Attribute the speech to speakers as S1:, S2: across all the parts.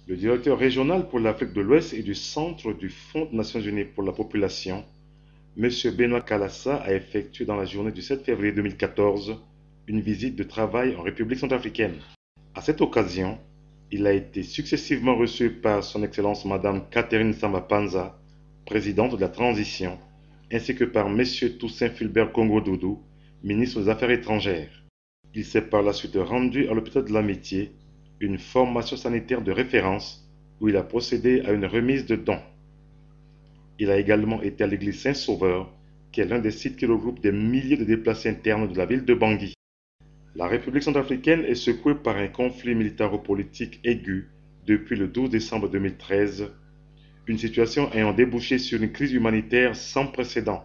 S1: Le directeur régional pour l'Afrique de l'Ouest et du Centre du Fonds des Nations Unies pour la Population, M. Benoît Kalassa, a effectué dans la journée du 7 février 2014 une visite de travail en République centrafricaine. À cette occasion, il a été successivement reçu par son Excellence Madame Catherine Samba-Panza, présidente de la transition, ainsi que par M. Toussaint Fulbert Congo-Doudou, ministre des Affaires étrangères. Il s'est par la suite rendu à l'hôpital de l'Amitié, une formation sanitaire de référence, où il a procédé à une remise de dons. Il a également été à l'église Saint-Sauveur, qui est l'un des sites qui regroupe des milliers de déplacés internes de la ville de Bangui. La République centrafricaine est secouée par un conflit militaro-politique aigu depuis le 12 décembre 2013, une situation ayant débouché sur une crise humanitaire sans précédent.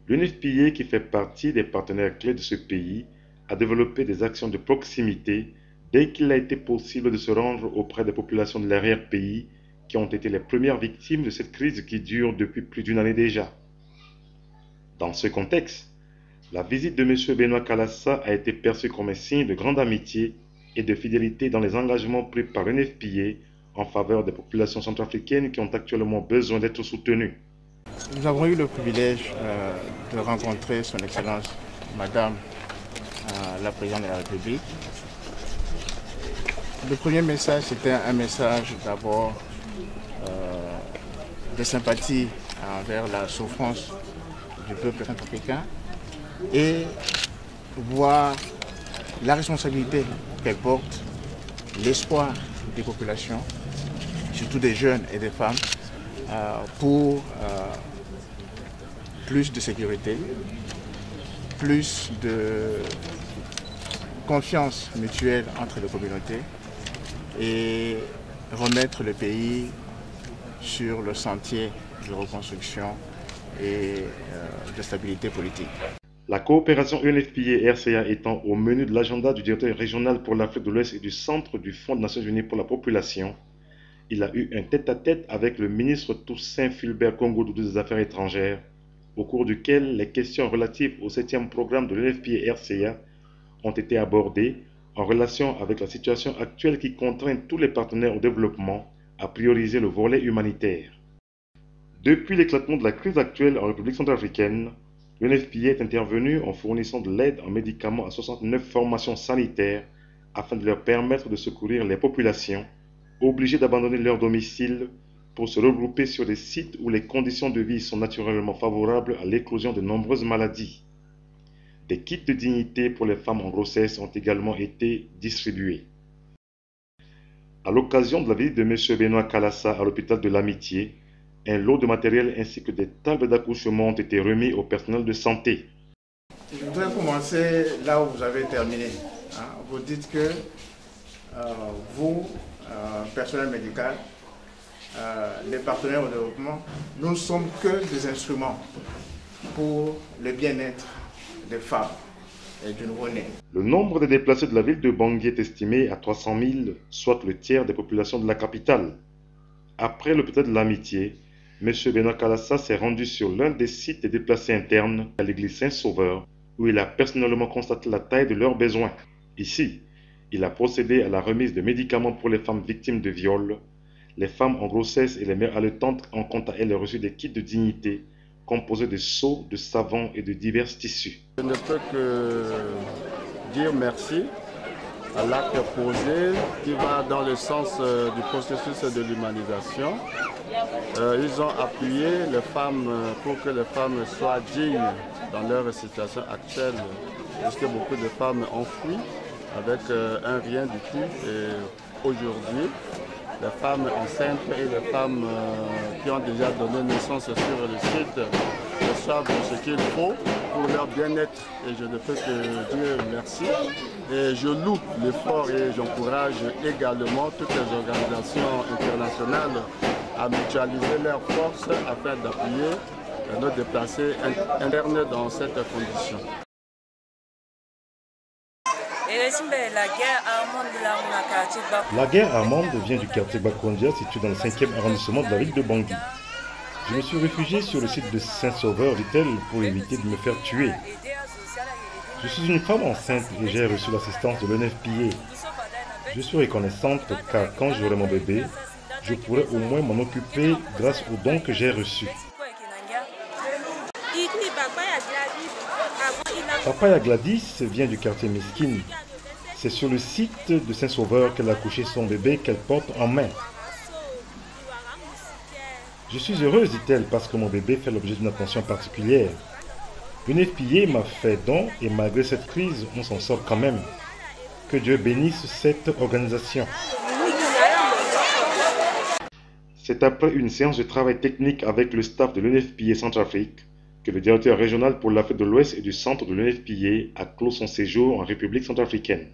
S1: L'UNFPA, qui fait partie des partenaires clés de ce pays, a développé des actions de proximité dès qu'il a été possible de se rendre auprès des populations de l'arrière-pays qui ont été les premières victimes de cette crise qui dure depuis plus d'une année déjà. Dans ce contexte, la visite de M. Benoît Kalassa a été perçue comme un signe de grande amitié et de fidélité dans les engagements pris par l'UNFPA en faveur des populations centrafricaines qui ont actuellement besoin d'être soutenues.
S2: Nous avons eu le privilège de rencontrer son Excellence Madame la Présidente de la République. Le premier message, c'était un message d'abord de sympathie envers la souffrance du peuple centrafricain et voir la responsabilité qu'elle porte, l'espoir des populations, surtout des jeunes et des femmes, pour plus de sécurité, plus de confiance mutuelle entre les communautés et remettre le pays sur le sentier de reconstruction et de stabilité politique.
S1: La coopération UNFPA-RCA étant au menu de l'agenda du directeur régional pour l'Afrique de l'Ouest et du Centre du Fonds des Nations Unies pour la Population, il a eu un tête-à-tête avec le ministre Toussaint Fulbert Congo-Doudou des Affaires étrangères, au cours duquel les questions relatives au 7e programme de l'UNFPA-RCA ont été abordées en relation avec la situation actuelle qui contraint tous les partenaires au développement à prioriser le volet humanitaire. Depuis l'éclatement de la crise actuelle en République centrafricaine, l'UNFPA est intervenu en fournissant de l'aide en médicaments à 69 formations sanitaires afin de leur permettre de secourir les populations obligées d'abandonner leur domicile pour se regrouper sur des sites où les conditions de vie sont naturellement favorables à l'éclosion de nombreuses maladies. Des kits de dignité pour les femmes en grossesse ont également été distribués. À l'occasion de la visite de M. Benoît Kalassa à l'hôpital de l'Amitié, un lot de matériel ainsi que des tables d'accouchement ont été remis au personnel de santé.
S2: Je voudrais commencer là où vous avez terminé. Vous dites que vous, personnel médical, les partenaires au développement, nous ne sommes que des instruments pour le bien-être des femmes et du nouveau-né.
S1: Le nombre de déplacés de la ville de Bangui est estimé à 300 000, soit le tiers des populations de la capitale. Après l'hôpital de l'Amitié, M. Benoît Kalassa s'est rendu sur l'un des sites des déplacés internes à l'église Saint-Sauveur, où il a personnellement constaté la taille de leurs besoins. Ici, il a procédé à la remise de médicaments pour les femmes victimes de viols. Les femmes en grossesse et les mères allaitantes ont quant à elles reçu des kits de dignité composés de seaux, de savon et de divers tissus.
S3: Je ne peux que dire merci à l'acte posé qui va dans le sens du processus de l'humanisation. Ils ont appuyé les femmes pour que les femmes soient dignes dans leur situation actuelle, puisque beaucoup de femmes ont fui avec un rien du tout. Et aujourd'hui, les femmes enceintes et les femmes qui ont déjà donné naissance sur le site reçoivent ce qu'il faut pour leur bien-être. Et je ne peux que dire merci. Et je loue l'effort et j'encourage également toutes les organisations internationales à mutualiser leurs forces afin d'appuyer nos déplacés internes dans cette condition.
S1: La guerre allemande vient du quartier Bakondia, situé dans le 5e arrondissement de la ville de Bangui. Je me suis réfugié sur le site de Saint-Sauveur, dit-elle, pour éviter de me faire tuer. Je suis une femme enceinte et j'ai reçu l'assistance de l'UNFPA. Je suis reconnaissante car quand j'aurai mon bébé, je pourrai au moins m'en occuper grâce aux dons que j'ai reçus. Papaya Gladys vient du quartier Miskine. C'est sur le site de Saint-Sauveur qu'elle a couché son bébé qu'elle porte en main. Je suis heureuse, dit-elle, parce que mon bébé fait l'objet d'une attention particulière. Une FPA m'a fait don et malgré cette crise, on s'en sort quand même. Que Dieu bénisse cette organisation. C'est après une séance de travail technique avec le staff de l'UNFPA Centrafrique que le directeur régional pour l'Afrique de l'Ouest et du centre de l'UNFPA a clos son séjour en République centrafricaine.